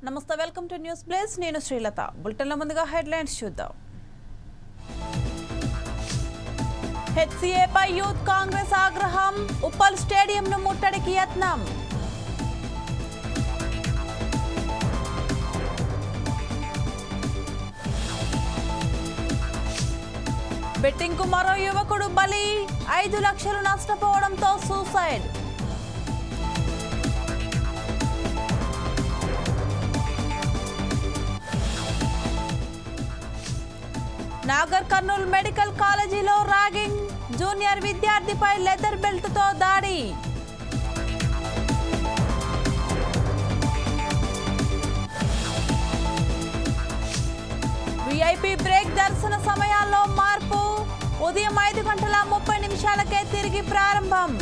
నమస్తే, welcome to news place. నేను శ్రీలత. బులెటిన్ల ముందుగా హెడ్లైన్స్ చూద్దాం. హెచ్సీఏపై యూత్ కాంగ్రెస్ ఆగ్రహం, ఉప్పల్ స్టేడియంను ముట్టడికి యత్నం. బెట్టింగ్ కు మరో యువకుడు బలి, 5 లక్షలు నష్టపోవడంతో సూసైడ్. నాగర్ కర్నూల్ మెడికల్ కాలేజీలో ర్యాగింగ్, జూనియర్ విద్యార్థిపై లెదర్ బెల్ట్తో దాడి. విఐపి బ్రేక్ దర్శన సమయాల్లో మార్పు, ఉదయం 5:30 తిరిగి ప్రారంభం.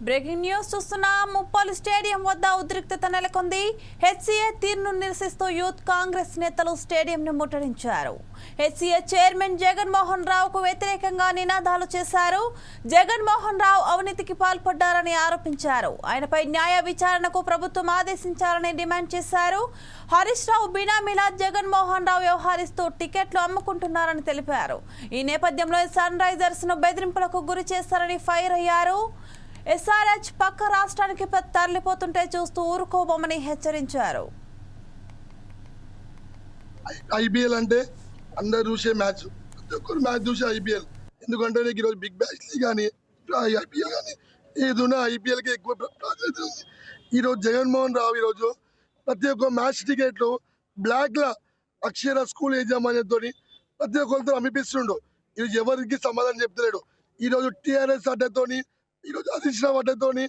బ్రేకింగ్ న్యూస్ చూస్తున్నాం. ఉప్పల్ స్టేడియం వద్ద ఉద్రిక్తత నెలకొంది. హెచ్సీఏ తీరును నిరసిస్తూ యూత్ కాంగ్రెస్ నేతలు స్టేడియంను ముట్టడించారు. హెచ్సీఏ చైర్మన్ జగన్మోహన్ రావుకు వ్యతిరేకంగా నినాదాలు చేశారు. జగన్మోహన్ రావు అవినీతికి పాల్పడ్డారని ఆరోపించారు. ఆయనపై న్యాయ విచారణకు ప్రభుత్వం ఆదేశించాలని డిమాండ్ చేశారు. హరీష్ రావు బినామీలా జగన్మోహన్ రావు వ్యవహరిస్తూ టికెట్లు అమ్ముకుంటున్నారని తెలిపారు. ఈ నేపథ్యంలో సన్ రైజర్స్ ను బెదిరింపులకు గురి చేస్తారని ఫైర్ అయ్యారు. ఎస్ఆర్హెచ్ పక్క రాష్ట్రానికి తరలిపోతుంటే చూస్తూ ఊరుకోబోమని హెచ్చరించారు. ఐపీఎల్ అంటే అందరు చూసే మ్యాచ్, ప్రతి ఒక్కరు మ్యాచ్ చూసే ఐపీఎల్. ఎందుకంటే నీకు ఈరోజు బిగ్ బ్యాష్ కానీ ఐపీఎల్ కానీ ఏదైనా ఐపీఎల్కి ఎక్కువ ప్రాధాన్యత ఉంది. ఈరోజు జగన్మోహన్ రావు ఈరోజు ప్రతి ఒక్క మ్యాచ్ టికెట్లు బ్లాక్లో అక్షర స్కూల్ యజమానితో ప్రతి ఒక్కరితో అమ్మిపిస్తుండు. ఈరోజు ఎవరికి సమాధానం చెప్తలేడు. ఈరోజు టీఆర్ఎస్ అడ్డతోని, ఈరోజు హరీష్ రావు అడ్డతోని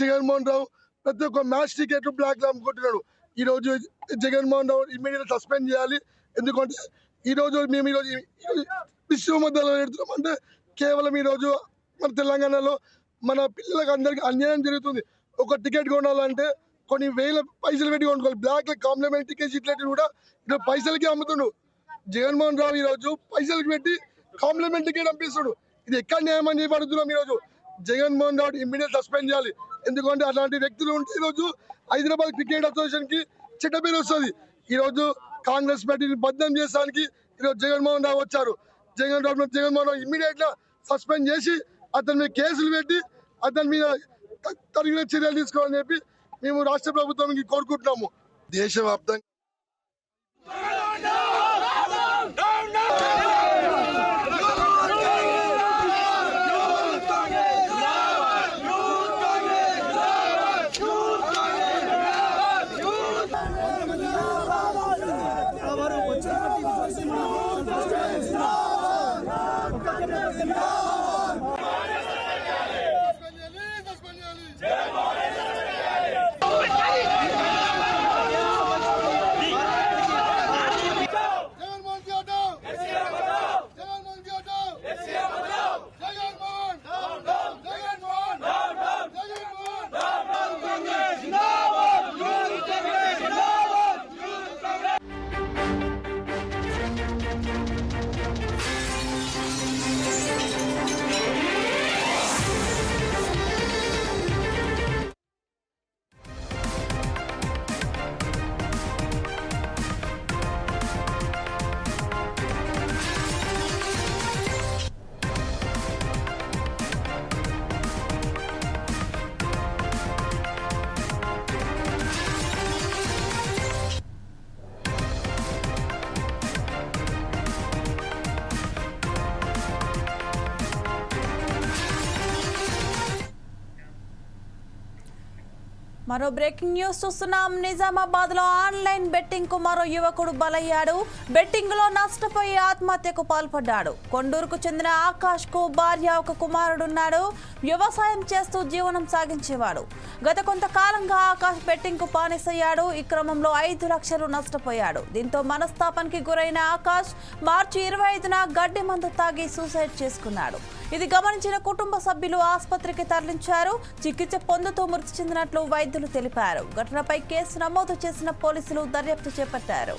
జగన్మోహన్ రావు ప్రతి ఒక్క మ్యాచ్ టికెట్లు బ్లాక్లో అమ్ముకుంటున్నాడు. ఈరోజు జగన్మోహన్ రావు ఇమ్మీడియట్ సస్పెండ్ చేయాలి. ఎందుకంటే ఈరోజు మేము ఈరోజు విశ్వ మధ్యలో పెడుతున్నామంటే కేవలం ఈరోజు మన తెలంగాణలో మన పిల్లలకు అందరికీ అన్యాయం జరుగుతుంది. ఒక టికెట్ కొనాలంటే కొన్ని వేల పైసలు పెట్టి కొనుక్కోవాలి. బ్లాక్లో కాంప్లిమెంట్ టికెట్స్ ఇట్లాంటివి కూడా ఈరోజు పైసలకి అమ్ముతుండు. జగన్మోహన్ రావు ఈరోజు పైసలకి పెట్టి కాంప్లిమెంట్ టికెట్ పంపిస్తుడు. ఇది ఎక్కడ న్యాయం అని చెప్పి అడుగుతున్నాం. ఈరోజు జగన్మోహన్ రావు ఇమ్మీడియట్ సస్పెండ్ చేయాలి. ఎందుకంటే అలాంటి వ్యక్తులు ఉంటే ఈరోజు హైదరాబాద్ క్రికెట్ అసోసియేషన్ కి చెడ్డ పేరు వస్తుంది. ఈరోజు కాంగ్రెస్ పార్టీని బద్దం చేసడానికి ఈరోజు జగన్మోహన్ రావు వచ్చారు. జగన్మోహన్ రావు ఇమ్మీడియట్ గా సస్పెండ్ చేసి అతని మీద కేసులు పెట్టి అతని మీద తగిన చర్యలు తీసుకోవాలని చెప్పి మేము రాష్ట్ర ప్రభుత్వానికి కోరుకుంటున్నాము. దేశవ్యాప్తంగా మరో బ్రేకింగ్ న్యూస్ చూస్తున్నాం. నిజామాబాద్ లో ఆన్లైన్ బెట్టింగ్ కు మరో యువకుడు బలయ్యాడు. బెట్టింగ్ లో నష్టపోయి ఆత్మహత్యకు పాల్పడ్డాడు. కొండూరుకు చెందిన ఆకాష్ కు భార్య, ఒక కుమారుడున్నాడు. వ్యవసాయం చేస్తూ జీవనం సాగించేవాడు. గత కొంతకాలంగా ఆకాష్ బెట్టింగ్ కు బానిసయ్యాడు. ఈ క్రమంలో 5 లక్షలు నష్టపోయాడు. దీంతో మనస్తాపానికి గురైన ఆకాష్ మార్చి 25న గడ్డి మందు తాగి సూసైడ్ చేసుకున్నాడు. ఇది గమనించిన కుటుంబ సభ్యులు ఆసుపత్రికి తరలించారు. చికిత్స పొందుతూ మృతి చెందినట్లు వైద్యులు తెలిపారు. ఘటనపై కేసు నమోదు చేసిన పోలీసులు దర్యాప్తు చేపట్టారు.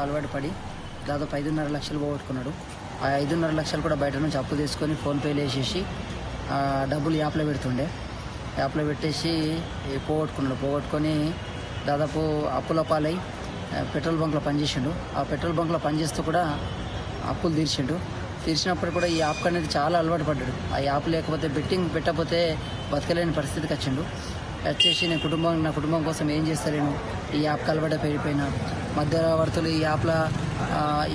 అలవాటు పడి దాదాపు 5.5 లక్షలు పోగొట్టుకున్నాడు. ఆ 5.5 లక్షలు కూడా బయట నుంచి అప్పు తీసుకొని ఫోన్పేలు వేసేసి డబ్బులు యాప్లో పెడుతుండే. యాప్లో పెట్టేసి పోగొట్టుకొని దాదాపు అప్పుల పాలై పెట్రోల్ బంక్లో పనిచేసిండు. ఆ పెట్రోల్ బంక్లో పనిచేస్తూ కూడా అప్పులు తీర్చినప్పుడు కూడా ఈ యాప్ అనేది చాలా అలవాటు పడ్డాడు. ఆ యాప్ లేకపోతే బెట్టింగ్ పెట్టకపోతే బతకలేని పరిస్థితికి వచ్చేసి నా కుటుంబం కోసం ఏం చేస్తలేను, ఈ యాప్కి అలవాటు పెరిగిపోయినా మధ్యవర్తులు ఈ యాప్లో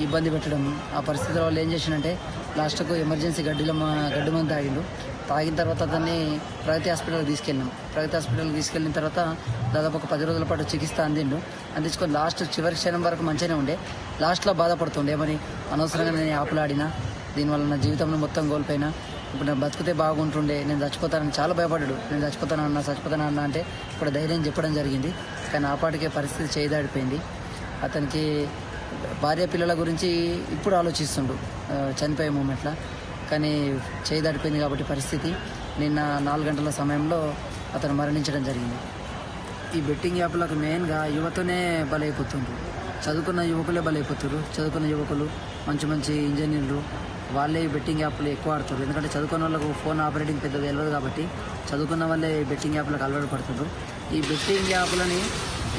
ఇబ్బంది పెట్టడం. ఆ పరిస్థితుల వాళ్ళు ఏం చేసిండంటే లాస్ట్కు ఎమర్జెన్సీ గడ్డి మందు తాగిన తర్వాత అతన్ని ప్రగతి హాస్పిటల్కి తీసుకెళ్ళిన తర్వాత దాదాపు ఒక 10 రోజుల పాటు చికిత్స అందించుకొని చివరి క్షణం వరకు మంచిగానే ఉండే. లాస్ట్లో బాధపడుతుండే, మరి అనవసరంగా నేను యాప్లు ఆడినా, దీనివల్ల నా జీవితంలో మొత్తం కోల్పోయినా, ఇప్పుడు నేను బతికితే బాగుంటుండే, నేను చచ్చిపోతానని చాలా భయపడ్డాడు. నేను చచ్చిపోతానన్నా అంటే ఇప్పుడు ధైర్యం చెప్పడం జరిగింది. కానీ ఆ పాటికే పరిస్థితి చేయదాడిపోయింది. అతనికి భార్య పిల్లల గురించి ఇప్పుడు ఆలోచిస్తుండు చనిపోయే మూమెంట్లో. కానీ చేయదాడిపోయింది కాబట్టి పరిస్థితి నిన్న 4 గంటల సమయంలో అతను మరణించడం జరిగింది. ఈ బెట్టింగ్ యాప్లకు మెయిన్గా యువతనే బలైపోతుండ్రు. చదువుకున్న యువకులే బలైపోతారు. చదువుకున్న యువకులు మంచి ఇంజనీర్లు వాళ్ళే బెట్టింగ్ యాప్లు ఎక్కువ ఆడుతారు. ఎందుకంటే చదువుకున్న వాళ్ళకు ఫోన్ ఆపరేటింగ్ పెద్దగా తెలియదు కాబట్టి చదువుకున్న వాళ్ళే బెట్టింగ్ యాప్లకు అలవాటు పడుతుండ్రు. ఈ బెట్టింగ్ యాప్లని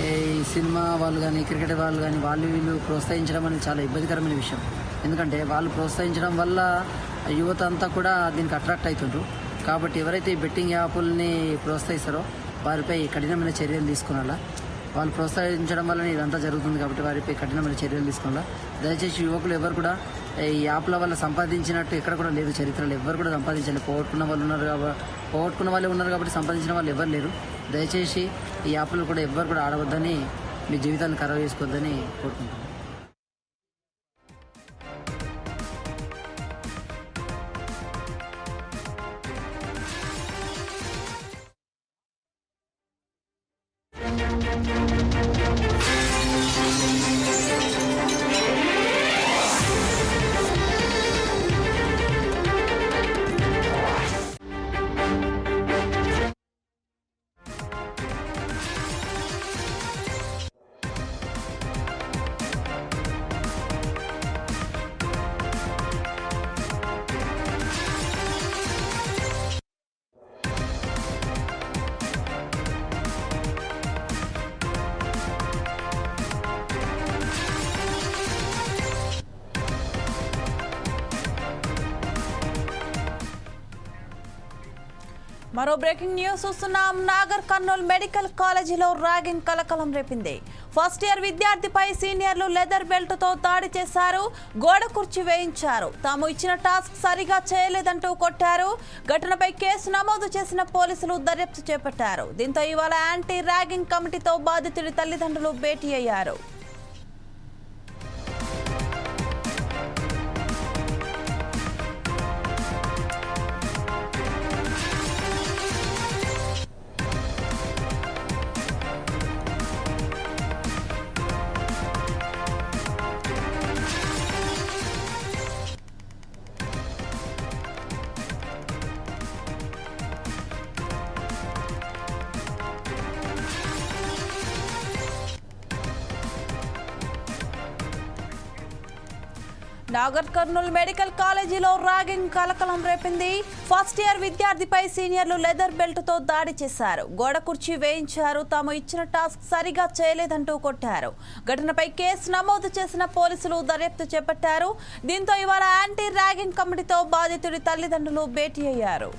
ఈ సినిమా వాళ్ళు కానీ, క్రికెట్ వాళ్ళు కానీ వీళ్ళు ప్రోత్సహించడం అనేది చాలా ఇబ్బందికరమైన విషయం. ఎందుకంటే వాళ్ళు ప్రోత్సహించడం వల్ల యువత అంతా కూడా దీనికి అట్రాక్ట్ అవుతుండ్రు. కాబట్టి ఎవరైతే ఈ బెట్టింగ్ యాప్లని ప్రోత్సహిస్తారో వారిపై కఠినమైన చర్యలు తీసుకోవాలా. వాళ్ళు ప్రోత్సహించడం వల్ల ఇదంతా జరుగుతుంది కాబట్టి వారిపై కఠినమైన చర్యలు తీసుకోవాలా. దయచేసి యువకులు ఎవరు కూడా ఈ యాప్ల వల్ల సంపాదించినట్టు ఎక్కడ కూడా లేదు చరిత్రలో. ఎవరు కూడా సంపాదించాలి. పోగొట్టుకున్న వాళ్ళే ఉన్నారు కాబట్టి సంపాదించిన వాళ్ళు ఎవరు లేరు. దయచేసి ఈ యాప్లు కూడా ఎవరు కూడా ఆడవద్దని, మీ జీవితాన్ని ఖరాబ్ చేసుకోవద్దని కోరుకుంటున్నాను. మరో బ్రేకింగ్ న్యూస్ చూస్తున్నాం. నాగర్ కర్నూల్ మెడికల్ కాలేజీలో ర్యాగింగ్ కలకలం రేపింది. ఫస్ట్ ఇయర్ విద్యార్థిపై సీనియర్లు లెదర్ బెల్ట్ తో దాడి చేశారు. గోడ కుర్చీ వేయించారు. తాము ఇచ్చిన టాస్క్ సరిగా చేయలేదంటూ కొట్టారు. ఘటనపై కేసు నమోదు చేసిన పోలీసులు దర్యాప్తు చేపట్టారు. దీంతో ఇవాళ యాంటీ ర్యాగింగ్ కమిటీతో బాధితుడి తల్లిదండ్రులు భేటీ అయ్యారు. నాగర్ కర్నూల్ మెడికల్ కాలేజీలో ర్యాగింగ్ కలకలం రేపింది. ఫస్ట్ ఇయర్ విద్యార్థిపై సీనియర్లు లెదర్ బెల్ట్ తో దాడి చేశారు. గోడ కుర్చీ వేయించారు. తాము ఇచ్చిన టాస్క్ సరిగా చేయలేదంటూ కొట్టారు. ఘటనపై కేసు నమోదు చేసిన పోలీసులు దర్యాప్తు చేపట్టారు. దీంతో ఇవాళ యాంటీ ర్యాగింగ్ కమిటీతో బాధితుడి తల్లిదండ్రులు భేటీ అయ్యారు.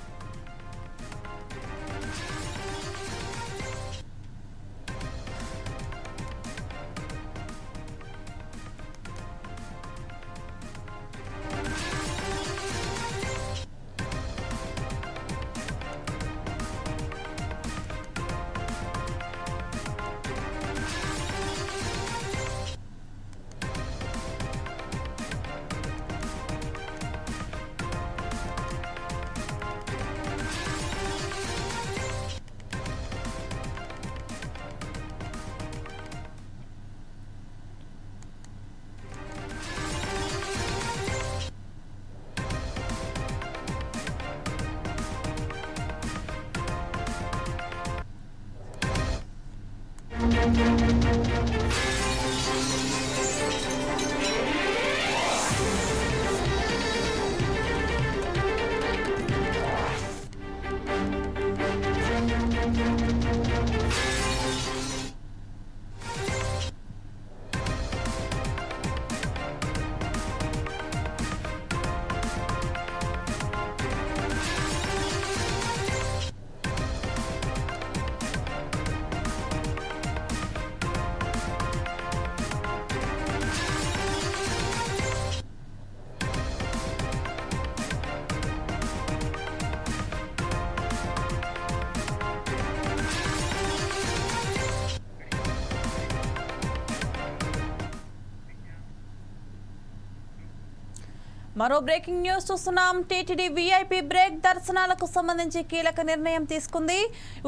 మరో బ్రేకింగ్ న్యూస్ చూస్తున్నాం. టీటీడీ వీఐపీ బ్రేక్ దర్శనాలకు సంబంధించి కీలక నిర్ణయం తీసుకుంది.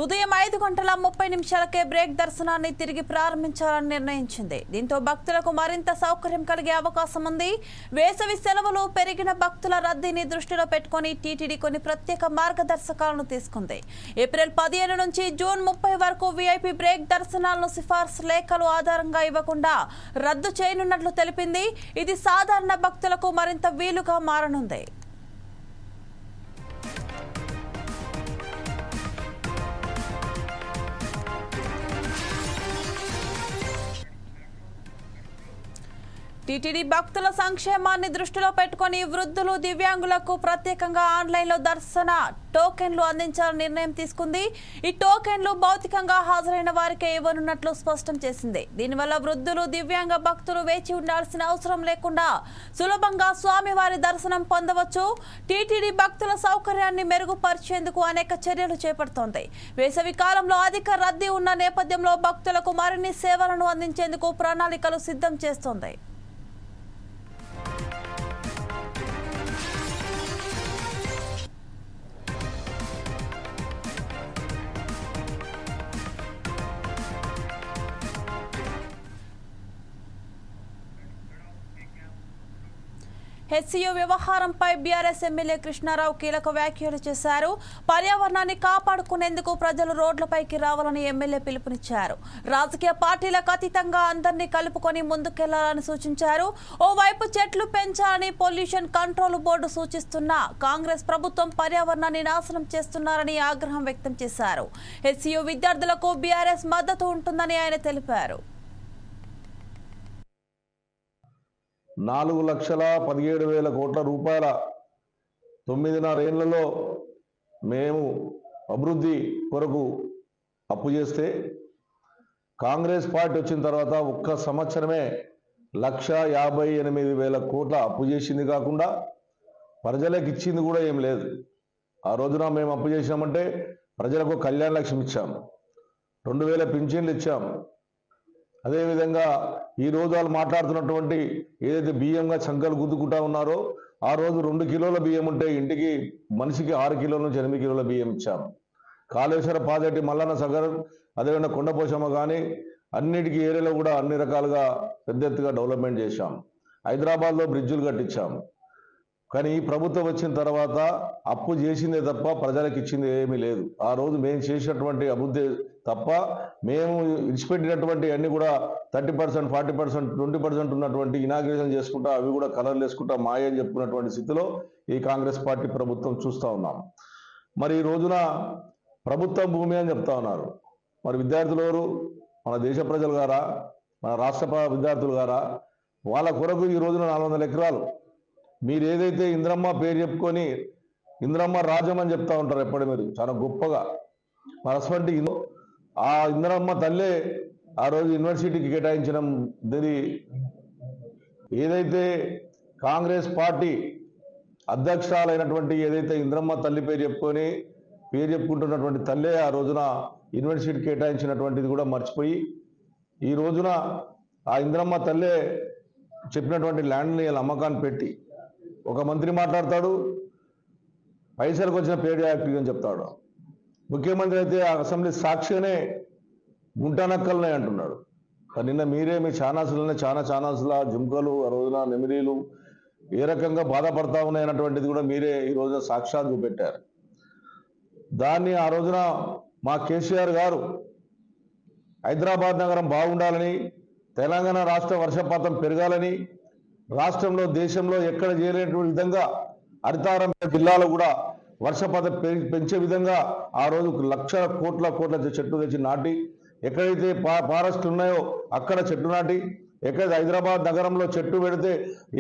ఉదయం 5:30 బ్రేక్ దర్శనాన్ని తిరిగి ప్రారంభించాలని నిర్ణయించింది. దీంతో భక్తులకు మరింత సౌకర్యం కలిగే అవకాశం ఉంది. వేసవి సెలవులు పెరిగిన భక్తుల రద్దీని దృష్టిలో పెట్టుకుని టీటీడీ కొన్ని ప్రత్యేక మార్గదర్శకాలను తీసుకుంది. ఏప్రిల్ 15 నుంచి జూన్ 30 వరకు వీఐపీ బ్రేక్ దర్శనాలను సిఫార్సు లేఖలు ఆధారంగా ఇవ్వకుండా రద్దు చేయనున్నట్లు తెలిపింది. ఇది సాధారణ భక్తులకు మరింత వీలుగా మారనుంది. టీటీడీ భక్తుల సంక్షేమాన్ని దృష్టిలో పెట్టుకుని వృద్ధులు, దివ్యాంగులకు ప్రత్యేకంగా ఆన్లైన్లో దర్శన టోకెన్లు అందించాలని నిర్ణయం తీసుకుంది. ఈ టోకెన్లు భౌతికంగా హాజరైన వారికే ఇవ్వనున్నట్లు స్పష్టం చేసింది. దీనివల్ల వృద్ధులు, దివ్యాంగ భక్తులు వేచి ఉండాల్సిన అవసరం లేకుండా సులభంగా స్వామివారి దర్శనం పొందవచ్చు. టీటీడీ భక్తుల సౌకర్యాన్ని మెరుగుపరిచేందుకు అనేక చర్యలు చేపడుతోంది. వేసవి కాలంలో అధిక రద్దీ ఉన్న నేపథ్యంలో భక్తులకు మరిన్ని సేవలను అందించేందుకు ప్రణాళికలు సిద్ధం చేస్తోంది. హెచ్సియు వ్యవహారంపై బీఆర్ఎస్ ఎమ్మెల్యే కృష్ణారావు కీలక వ్యాఖ్యలు చేశారు. పర్యావరణాన్ని కాపాడుకునేందుకు ప్రజలు రోడ్లపైకి రావాలని ఎమ్మెల్యే పిలుపునిచ్చారు. రాజకీయ పార్టీలకు అతీతంగా అందరినీ కలుపుకొని ముందుకెళ్లాలని సూచించారు. ఓవైపు చెట్లు పెంచాలని పొల్యూషన్ కంట్రోల్ బోర్డు సూచిస్తున్నా కాంగ్రెస్ ప్రభుత్వం పర్యావరణాన్ని నాశనం చేస్తున్నారని ఆగ్రహం వ్యక్తం చేశారు. హెచ్సియు విద్యార్థులకు బీఆర్ఎస్ మద్దతు ఉంటుందని ఆయన తెలిపారు. 4,17,000 కోట్ల రూపాయల 9.5 ఏళ్లలో మేము అభివృద్ధి కొరకు అప్పు చేస్తే కాంగ్రెస్ పార్టీ వచ్చిన తర్వాత ఒక్క సంవత్సరమే 1,58,000 కోట్ల అప్పు చేసింది కాకుండా ప్రజలకు ఇచ్చింది కూడా ఏం లేదు. ఆ రోజున మేము అప్పు చేసినామంటే ప్రజలకు కళ్యాణ లక్ష్మి ఇచ్చాము, 2,000 పింఛన్లు ఇచ్చాము. అదేవిధంగా ఈ రోజు వాళ్ళు మాట్లాడుతున్నటువంటి ఏదైతే బియ్యంగా సంఖ్యలు గుద్దుకుంటా ఉన్నారో ఆ రోజు 2 కిలోల బియ్యం ఉంటే ఇంటికి మనిషికి 6 కిలోల నుంచి 8 కిలోల బియ్యం ఇచ్చాము. కాళేశ్వర ప్రాజెక్టు, మల్లన్న సాగర్, అదేవిధంగా కొండపోశమ్మ కానీ అన్నిటికీ ఏరియాలో కూడా అన్ని రకాలుగా పెద్ద ఎత్తుగా డెవలప్మెంట్ చేశాం. హైదరాబాద్లో బ్రిడ్జులు కట్టించాము. కానీ ఈ ప్రభుత్వం వచ్చిన తర్వాత అప్పు చేసిందే తప్ప ప్రజలకు ఇచ్చింది ఏమీ లేదు. ఆ రోజు మేము చేసినటువంటి అభివృద్ధి తప్ప మేము విడిచిపెట్టినటువంటి అన్ని కూడా 30%, 40%, 20% ఉన్నటువంటి ఇనాగ్రేషన్ చేసుకుంటా అవి కూడా కలర్లు వేసుకుంటా మాయ అని చెప్పుకున్నటువంటి స్థితిలో ఈ కాంగ్రెస్ పార్టీ ప్రభుత్వం చూస్తూ ఉన్నాం. మరి ఈ రోజున ప్రభుత్వ భూమి అని చెప్తా ఉన్నారు. మరి విద్యార్థులు ఎవరు? మన దేశ ప్రజలు గారా, మన రాష్ట్ర విద్యార్థులు గారా? వాళ్ళ కొరకు ఈ రోజున 400 ఎకరాలు మీరు ఏదైతే ఇంద్రమ్మ పేరు చెప్పుకొని ఇంద్రమ్మ రాజ్యం అని చెప్తా ఉంటారు ఎప్పటి మీరు చాలా గొప్పగా. మరి అటువంటి ఆ ఇంద్రమ్మ తల్లే ఆ రోజు యూనివర్సిటీకి కేటాయించిన ఏదైతే కాంగ్రెస్ పార్టీ అధ్యక్షురాలైనటువంటి ఏదైతే ఇంద్రమ్మ తల్లి పేరు చెప్పుకుంటున్నటువంటి తల్లే ఆ రోజున యూనివర్సిటీ కేటాయించినటువంటిది కూడా మర్చిపోయి ఈ రోజున ఆ ఇంద్రమ్మ తల్లే చెప్పినటువంటి ల్యాండ్ని అమ్మకాన్ని పెట్టి ఒక మంత్రి మాట్లాడతాడు, పైసలకు వచ్చిన పేడ్ యాక్టివ్ అని చెప్తాడు. ముఖ్యమంత్రి అయితే ఆ అసెంబ్లీ సాక్షిగానే గుంటానక్కలనే అంటున్నాడు. నిన్న మీరే మీ ఛానల్స్ల జుంకలు, ఆ రోజున నెమిరీలు ఏ రకంగా బాధపడతా ఉన్నాయన్నటువంటిది కూడా మీరే ఈ రోజున సాక్షాత్ చూపెట్టారు. దాన్ని ఆ రోజున మా కేసీఆర్ గారు హైదరాబాద్ నగరం బాగుండాలని, తెలంగాణ రాష్ట్ర వర్షపాతం పెరగాలని, రాష్ట్రంలో దేశంలో ఎక్కడ చేయలేనటువంటి విధంగా హరితారం జిల్లాలో కూడా వర్షపాతం పెంచే విధంగా ఆ రోజు లక్షల కోట్ల చెట్లు తెచ్చి నాటి, ఎక్కడైతే ఫారెస్ట్ ఉన్నాయో అక్కడ చెట్టు నాటి, ఎక్కడైతే హైదరాబాద్ నగరంలో చెట్టు పెడితే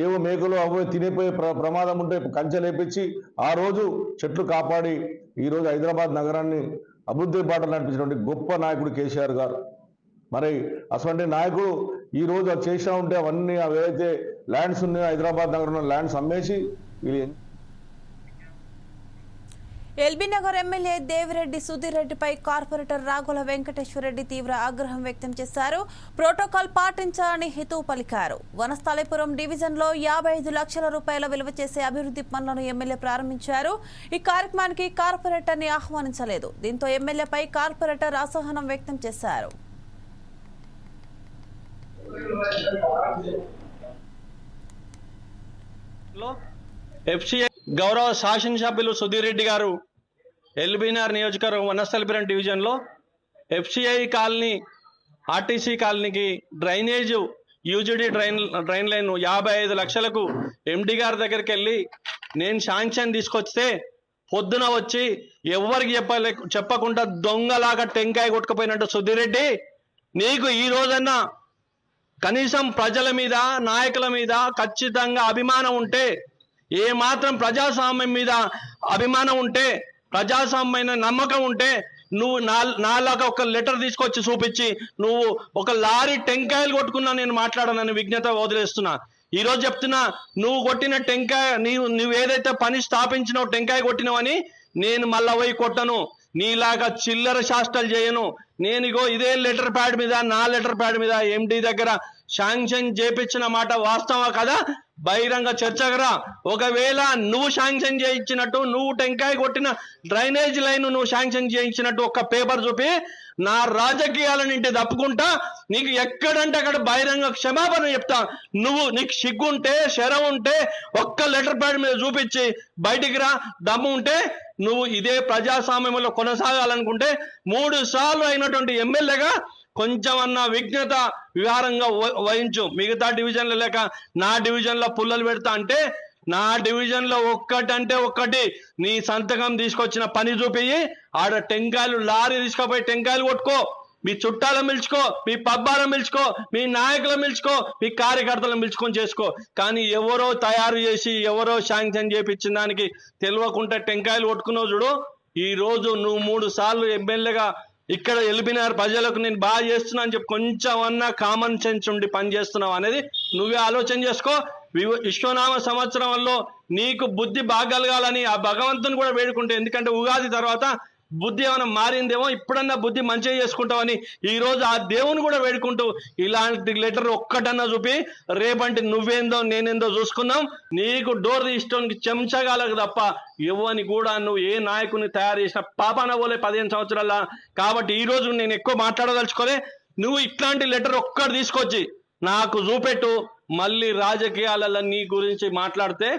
ఏవో మేకలు అవో తినిపోయే ప్రమాదం ఉంటే కంచె లేపించి ఆ రోజు చెట్లు కాపాడి ఈరోజు హైదరాబాద్ నగరాన్ని అభివృద్ధి బాట నడిపించినటువంటి గొప్ప నాయకుడు కేసీఆర్ గారు. మరి అటువంటి నాయకుడు ఈ రోజు అది చేసినా ఉంటే అవన్నీ ఏవైతే ల్యాండ్స్ ఉన్నాయో హైదరాబాద్ నగరంలో ల్యాండ్స్ అమ్మేసి వీళ్ళు ఎల్బీ నగర్ ఎమ్మెల్యే దేవిరెడ్డి సుధీర్ రెడ్డిపై కార్పొరేటర్ రాఘుల వెంకటేశ్వరరెడ్డి తీవ్ర ఆగ్రహం వ్యక్తం చేశారు. ప్రోటోకాల్ పాటించాలని హితవు పలికారు. వనస్థలిపురం డివిజన్లో 55 లక్షల రూపాయల విలువ చేసే అభివృద్ధి పనులను ఎమ్మెల్యే ప్రారంభించారు. ఈ కార్యక్రమానికి కార్పొరేటర్ని ఆహ్వానించలేదు. దీంతో ఎమ్మెల్యేపై కార్పొరేటర్ అసహనం వ్యక్తం చేశారు. ఎఫ్సిఐ గౌరవ శాసనసభ్యులు సుధీర్ రెడ్డి గారు ఎల్బీనగర్ నియోజకవర్గం వనస్థలిపురం డివిజన్లో ఎఫ్సిఐ కాలనీ, ఆర్టీసీ కాలనీకి డ్రైనేజ్ యూజీడీ డ్రైన్ లైన్ 55 లక్షలకు ఎండి గారి దగ్గరికి వెళ్ళి నేను శాంక్షన్ తీసుకొస్తే పొద్దున వచ్చి ఎవరికి చెప్పకుండా దొంగలాగా టెంకాయ కొట్టుకుపోయినట్టు సుధీర్ రెడ్డి, నీకు ఈ రోజన్నా కనీసం ప్రజల మీద, నాయకుల మీద ఖచ్చితంగా అభిమానం ఉంటే, ఏ మాత్రం ప్రజాస్వామ్యం మీద అభిమానం ఉంటే, ప్రజాస్వామ్యమైన నమ్మకం ఉంటే నువ్వు నాలాగా ఒక లెటర్ తీసుకొచ్చి చూపించి నువ్వు ఒక లారీ టెంకాయలు కొట్టుకున్నా నేను మాట్లాడనని విజ్ఞత వదిలేస్తున్నా. ఈ రోజు చెప్తున్నా, నువ్వు కొట్టిన టెంకాయ నువ్వు ఏదైతే పని స్థాపించినావు టెంకాయ కొట్టినావని నేను మళ్ళా పోయి కొట్టను. నీలాగా చిల్లర శాస్త్రాలు చేయను. నేను ఇదే లెటర్ ప్యాడ్ మీద, నా లెటర్ ప్యాడ్ మీద ఎండి దగ్గర శాంక్షన్ చేపించిన మాట వాస్తవా కదా? బహిరంగ చర్చగరా. ఒకవేళ నువ్వు శాంక్షన్ చేయించినట్టు, నువ్వు టెంకాయ కొట్టిన డ్రైనేజ్ లైన్ నువ్వు శాంక్షన్ చేయించినట్టు ఒక్క పేపర్ చూపి నా రాజకీయాలను ఇంటి తప్పుకుంటా. నీకు ఎక్కడంటే అక్కడ బహిరంగ క్షమాపణ చెప్తా. నీకు సిగ్గుంటే, శరం ఉంటే ఒక్క లెటర్ ప్యాడ్ మీద చూపించి బయటికి రా. దమ్ము ఉంటే నువ్వు ఇదే ప్రజాస్వామ్యంలో కొనసాగాలనుకుంటే 3 సార్లు అయినటువంటి ఎమ్మెల్యేగా కొంచెం అన్న విజ్ఞత విహారంగా వహించు. మిగతా డివిజన్లు లేక నా డివిజన్లో పుల్లలు పెడతా అంటే, నా డివిజన్లో ఒక్కటి నీ సంతకం తీసుకొచ్చిన పని చూపియ్యి. ఆడ టెంకాయలు లారీ తీసుకుపోయి టెంకాయలు కొట్టుకో. మీ చుట్టాలను పిలుచుకో, మీ పబ్బాలను పిలుచుకో, మీ నాయకులను పిలుచుకో, మీ కార్యకర్తలను పిలుచుకొని చేసుకో. కానీ ఎవరో తయారు చేసి ఎవరో శాంక్షన్ చేపించిన దానికి తెలియకుండా టెంకాయలు కొట్టుకున్నావు చూడు. ఈ రోజు నువ్వు 3 సార్లు ఎమ్మెల్యేగా ఇక్కడ ఎల్బీనగర్ ప్రజలకు నేను బాగా చేస్తున్నా అని చెప్పి కొంచెం అన్నా కామన్ సెన్స్ ఉండి పని చేస్తున్నావు అనేది నువ్వే ఆలోచన చేసుకో. విశ్వనామ సంవత్సరంలో నీకు బుద్ధి బాగా కలగాలని ఆ భగవంతుని కూడా వేడుకుంటే, ఎందుకంటే ఉగాది తర్వాత బుద్ధి ఏమైనా మారిందేమో, ఇప్పుడన్నా బుద్ధి మంచిగా చేసుకుంటావని ఈ రోజు ఆ దేవుని కూడా వేడుకుంటూ ఇలాంటి లెటర్ ఒక్కటన్నా చూపి రేపంటే నువ్వేందో నేనేందో చూసుకుందాం. నీకు డోర్ తీసుకోవడానికి చెంచగాలకు తప్ప ఎవరిని కూడా నువ్వు ఏ నాయకుని తయారు చేసిన పాపాన పోలే 15 సంవత్సరాల. కాబట్టి ఈ రోజు నేను ఎక్కువ మాట్లాడదలుచుకోలే. నువ్వు ఇట్లాంటి లెటర్ ఒక్కటి తీసుకొచ్చి నాకు చూపెట్టు. మళ్ళీ రాజకీయాలలో నీ గురించి మాట్లాడితే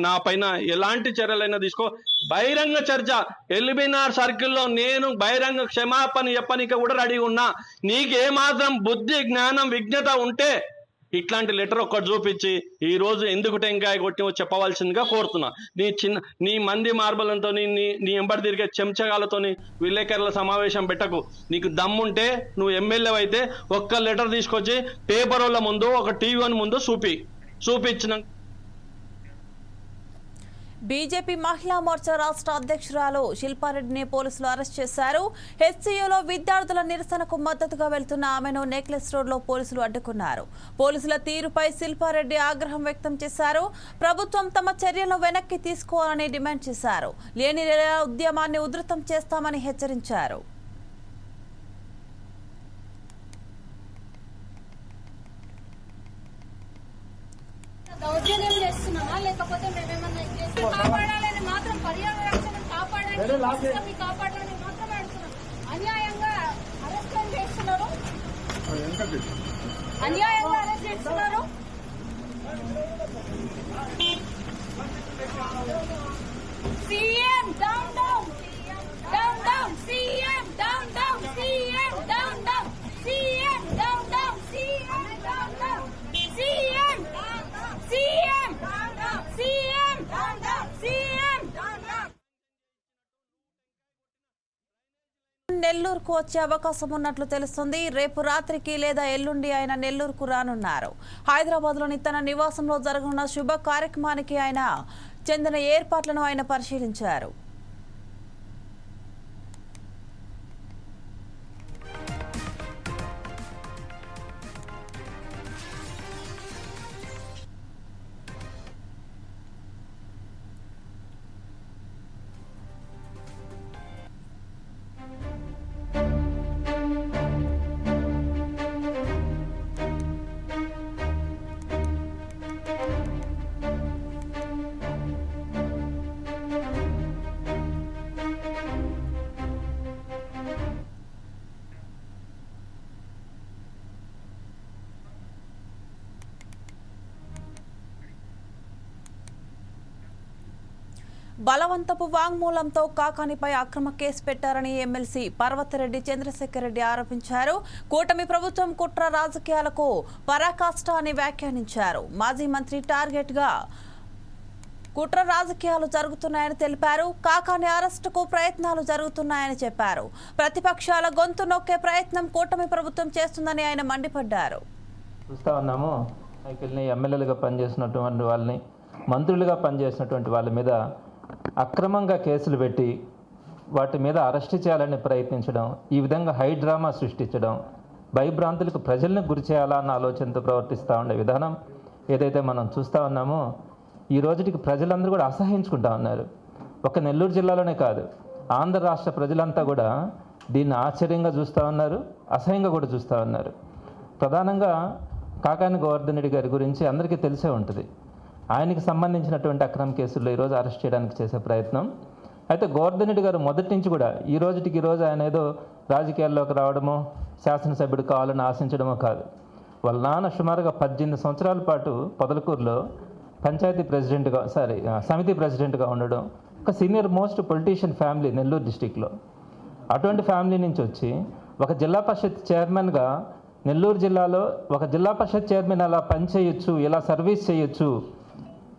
నా పైన ఎలాంటి చర్యలైనా తీసుకో. బహిరంగ చర్చ ఎల్బీనగర్ సర్కిల్లో నేను బహిరంగ క్షమాపణ చెప్పనీకి కూడా రెడీగా ఉన్నా. నీకేమాత్రం బుద్ధి, జ్ఞానం, విజ్ఞత ఉంటే ఇట్లాంటి లెటర్ ఒక్కటి చూపించి ఈ రోజు ఎందుకు టెంకాయ కొట్టివో చెప్పవలసిందిగా కోరుతున్నా. నీ మంది మార్బలంతో నీ ఎంబడి తిరిగే చెంచగాలతో విలేకరుల సమావేశం పెట్టకు. నీకు దమ్ముంటే నువ్వు ఎమ్మెల్యే అయితే ఒక్క లెటర్ తీసుకొచ్చి పేపర్ వాళ్ళ ముందు, ఒక టీవీ ముందు చూపించిన. బీజేపీ మహిళా మోర్చా రాష్ట్ర అధ్యక్షురాలు శిల్పారెడ్డిని పోలీసులు అరెస్ట్ చేశారు. హెచ్సీయూలో విద్యార్థుల నిరసనకు మద్దతుగా వెళ్తున్న ఆమెను నెక్లెస్ రోడ్లో పోలీసులు అడ్డుకున్నారు. పోలీసుల తీరుపై శిల్పారెడ్డి ఆగ్రహం వ్యక్తం చేశారు. ప్రభుత్వం తమ చర్యలను వెనక్కి తీసుకోవాలని డిమాండ్ చేశారు. లేని ఉద్యమాన్ని ఉధృతం చేస్తామని హెచ్చరించారు. దౌర్జన్యం చేస్తున్నామా లేకపోతే మేమేమన్నా కాపాడాలని మాత్రం, పర్యావరణ కాపాడాలని మాత్రం అడుగుతున్నాం. అన్యాయంగా అరెస్ట్ చేస్తున్నారు, అన్యాయంగా అరెస్ట్ చేస్తున్నారు. CM down down, down down, CM down down, CM down Jagan నెల్లూరుకు వచ్చే అవకాశం ఉన్నట్లు తెలుస్తుంది. రేపు రాత్రికి లేదా ఎల్లుండి ఆయన నెల్లూరుకు రానున్నారు. హైదరాబాద్లోని తన నివాసంలో జరగనున్న శుభ కార్యక్రమానికి ఆయన చెందిన ఏర్పాట్లను ఆయన పరిశీలించారు. బలవంతపు వాంగ్మూలంతో కాకానిపై అక్రమ కేసు పెట్టారని ఎమ్మెల్సీ పర్వతరెడ్డి చంద్రశేఖర్ రెడ్డి ఆరోపించారు. కూటమి ప్రభుత్వం కుట్ర రాజకీయాలకు పరాకాష్ట అని వ్యాఖ్యానించారు. మాజీ మంత్రి టార్గెట్ గా కుట్ర రాజకీయాలు జరుగుతున్నాయని తెలిపారు. కాకాని అరెస్టుకు ప్రయత్నాలు జరుగుతున్నాయని చెప్పారు. ప్రతిపక్షాల గొంతు నొక్కే ప్రయత్నం కూటమి ప్రభుత్వం చేస్తుందని ఆయన మండిపడ్డారు. చూస్తా ఉన్నాము, ఎమ్మెల్యేలుగా పనిచేసినటువంటి వాళ్ళని, మంత్రులుగా పనిచేసినటువంటి వాళ్ళ మీద అక్రమంగా కేసులు పెట్టి వాటి మీద అరెస్ట్ చేయాలని ప్రయత్నించడం, ఈ విధంగా హై డ్రామా సృష్టించడం, భయభ్రాంతులకు ప్రజల్ని గురి చేయాలా అన్న ఆలోచనతో ప్రవర్తిస్తూ ఉండే విధానం ఏదైతే మనం చూస్తూ ఉన్నామో ఈ రోజుకి ప్రజలందరూ కూడా అసహించుకుంటా ఉన్నారు. ఒక నెల్లూరు జిల్లాలోనే కాదు, ఆంధ్ర రాష్ట్ర ప్రజలంతా కూడా దీన్ని ఆశ్చర్యంగా చూస్తూ ఉన్నారు, అసహ్యంగా కూడా చూస్తూ ఉన్నారు. ప్రధానంగా కాకాని గోవర్ధన్ రెడ్డి గారి గురించి అందరికీ తెలిసే ఉంటుంది. ఆయనకి సంబంధించినటువంటి అక్రమ కేసుల్లో ఈరోజు అరెస్ట్ చేయడానికి చేసే ప్రయత్నం. అయితే గోవర్ధన్ రెడ్డి గారు మొదటి నుంచి కూడా ఈ రోజు ఆయన ఏదో రాజకీయాల్లోకి రావడమో, శాసనసభ్యుడు కావాలని ఆశించడమో కాదు. వాళ్ళ నాన్న సుమారుగా 18 సంవత్సరాల పాటు పొదలకూరులో పంచాయతీ ప్రెసిడెంట్గా సమితి ప్రెసిడెంట్గా ఉండడం, ఒక senior most politician family Nellore డిస్టిక్లో. అటువంటి ఫ్యామిలీ నుంచి వచ్చి ఒక జిల్లా పరిషత్ చైర్మన్గా నెల్లూరు జిల్లాలో ఒక జిల్లా పరిషత్ చైర్మన్ ఎలా పనిచేయొచ్చు, ఎలా సర్వీస్ చేయొచ్చు,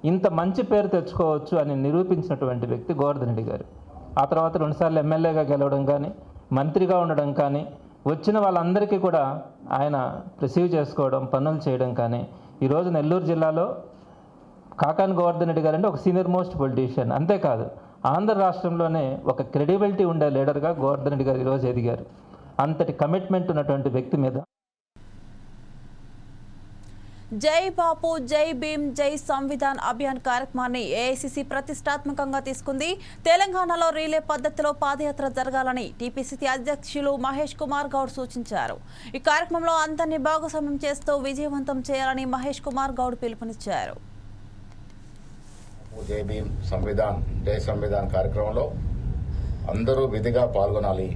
ఇంత మంచి పేరు తెచ్చుకోవచ్చు అని నిరూపించినటువంటి వ్యక్తి గోవర్ధన్ రెడ్డి గారు. ఆ తర్వాత 2 సార్లు ఎమ్మెల్యేగా గెలవడం కానీ, మంత్రిగా ఉండడం కానీ, వచ్చిన వాళ్ళందరికీ కూడా ఆయన రిసీవ్ చేసుకోవడం, పనులు చేయడం కానీ, ఈరోజు నెల్లూరు జిల్లాలో కాకాని గోవర్ధన్ రెడ్డి గారు అంటే ఒక సీనియర్ మోస్ట్ పొలిటీషియన్. అంతేకాదు, ఆంధ్ర రాష్ట్రంలోనే ఒక క్రెడిబిలిటీ ఉండే లీడర్గా గోవర్ధన్ రెడ్డి గారు ఈరోజు ఎదిగారు. అంతటి కమిట్మెంట్ ఉన్నటువంటి వ్యక్తి మీద జై బాపు, జై భీమ్, జై సంవిధాన్ అభియాన్ కార్యక్రమాన్ని ఏఐసిసి ప్రతిష్టాత్మకంగా తీసుకుంది. తెలంగాణలో రీలే పద్ధతిలో పాదయాత్ర జరగాలని టీపీసీసీ అధ్యక్షులు మహేష్ కుమార్ గౌడ్ సూచించారు. ఈ కార్యక్రమంలో అందరినీ భాగస్వామ్యం చేస్తూ విజయవంతం చేయాలని మహేష్ కుమార్ గౌడ్ పిలుపునిచ్చారు. జై భీమ్, సంవిధాన్, జై సంవిధాన్ కార్యక్రమంలో అందరూ విధిగా పాల్గొనాలి.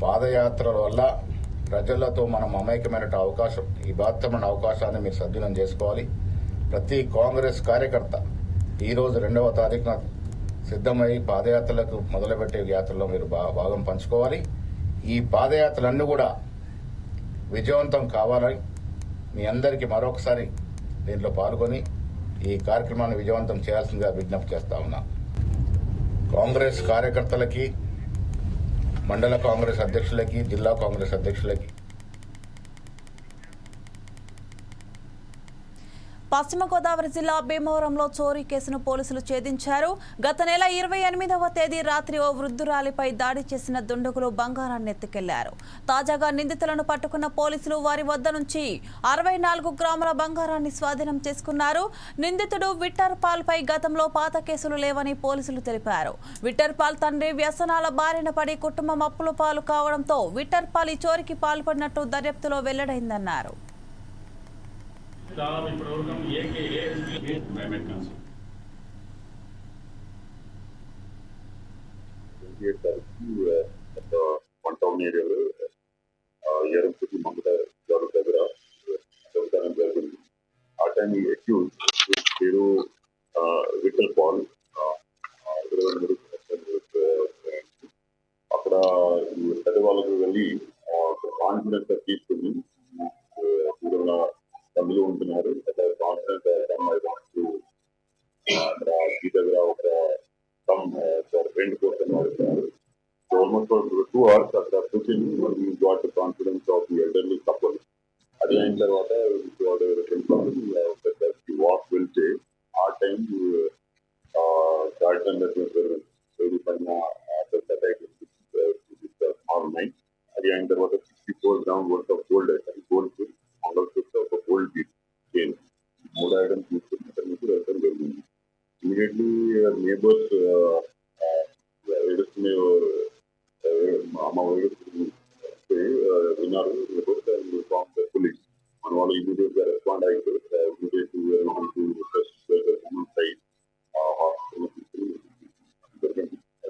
పాదయాత్రల వల్ల ప్రజలతో మనం అమైక్యమైన అవకాశం, ఈ బాధ్యమైన అవకాశాన్ని మీరు సద్వినియోగం చేసుకోవాలి. ప్రతి కాంగ్రెస్ కార్యకర్త ఈరోజు 2వ తారీఖున సిద్ధమై పాదయాత్రలకు మొదలుపెట్టే యాత్రలో మీరు భాగం పంచుకోవాలి. ఈ పాదయాత్రలన్నీ కూడా విజయవంతం కావాలని మీ అందరికీ మరొకసారి దీంట్లో పాల్గొని ఈ కార్యక్రమాన్ని విజయవంతం చేయాల్సిందిగా విజ్ఞప్తి చేస్తా ఉన్నా. కాంగ్రెస్ కార్యకర్తలకి, మండల కాంగ్రెస్ అధ్యక్షులకి, జిల్లా కాంగ్రెస్ అధ్యక్షులకి, పశ్చిమ గోదావరి జిల్లా భీమవరంలో చోరీ కేసును పోలీసులు ఛేదించారు. గత నెల 28వ తేదీ రాత్రి ఓ వృద్ధురాలిపై దాడి చేసిన దుండగులు బంగారాన్ని ఎత్తుకెళ్లారు. తాజాగా నిందితులను పట్టుకున్న పోలీసులు వారి వద్ద నుంచి 64 గ్రాముల బంగారాన్ని స్వాధీనం చేసుకున్నారు. నిందితుడు విట్టర్ పాల్ పై గతంలో పాత కేసులు లేవని పోలీసులు తెలిపారు. విట్టర్ పాల్ తండ్రి వ్యసనాల బారిన పడి కుటుంబం అప్పుల పాలు కావడంతో విట్టర్ పాల్ ఈ చోరీకి పాల్పడినట్టు దర్యాప్తులో వెల్లడైందన్నారు. వన్ టౌన్ ఏరియాలో ఎరంపతి మంగళ దగ్గర దొంగతనం జరిగింది. ఆ టైం అక్యూజ్ పేరు విఠల్ పాల్, 23 అక్కడ పెద్దవాళ్ళకు వెళ్ళి కాన్ఫిడెన్స్ తీసుకుని అందులో ఉంటున్నారు. కాన్ఫిడెన్స్ అక్కడ దగ్గర ఒక ఫ్రెండ్ కోసం వాడుతున్నారు. So almost for 2 hours after pushing, we got the confidence of the elderly couple. At the end, the walk will take our time to start and that was very fun. All night. At the end, there was a 64 gram worth of gold item, gold piece, and also of a gold piece chain. More items immediately neighbors from the police. And all immediately respond immediately to the woman's side.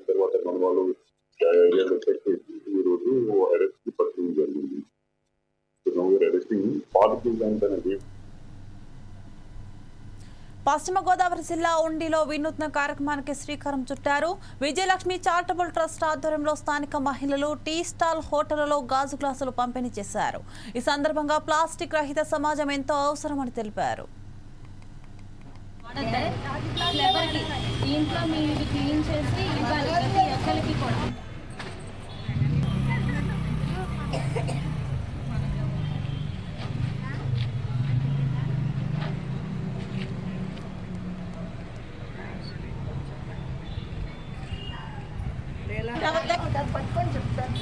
There was a manual arrest the person. So now we are arresting parties and then పశ్చిమ గోదావరి జిల్లా ఉండిలో వినూత్న కార్యక్రమానికి శ్రీకారం చుట్టారు. Vijayalakshmi charitable trust ఆధ్వర్యంలో స్థానిక మహిళలు tea stall హోటళ్లలో గాజు గ్లాసులు పంపిణీ చేశారు. ఈ సందర్భంగా ప్లాస్టిక్ రహిత సమాజం ఎంతో అవసరమని తెలిపారు. పట్టుకొని చెప్తాను.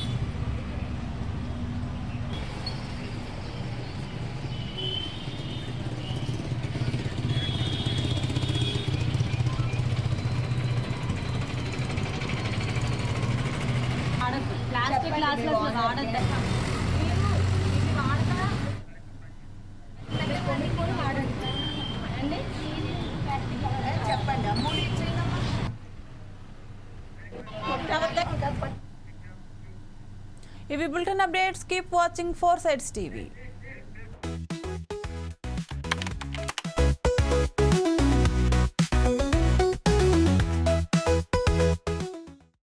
ప్లాస్టిక్ గ్లాసులు వాడద్దు. చెప్పండి ఇవి bulletin updates. Keep watching 4 Sides TV.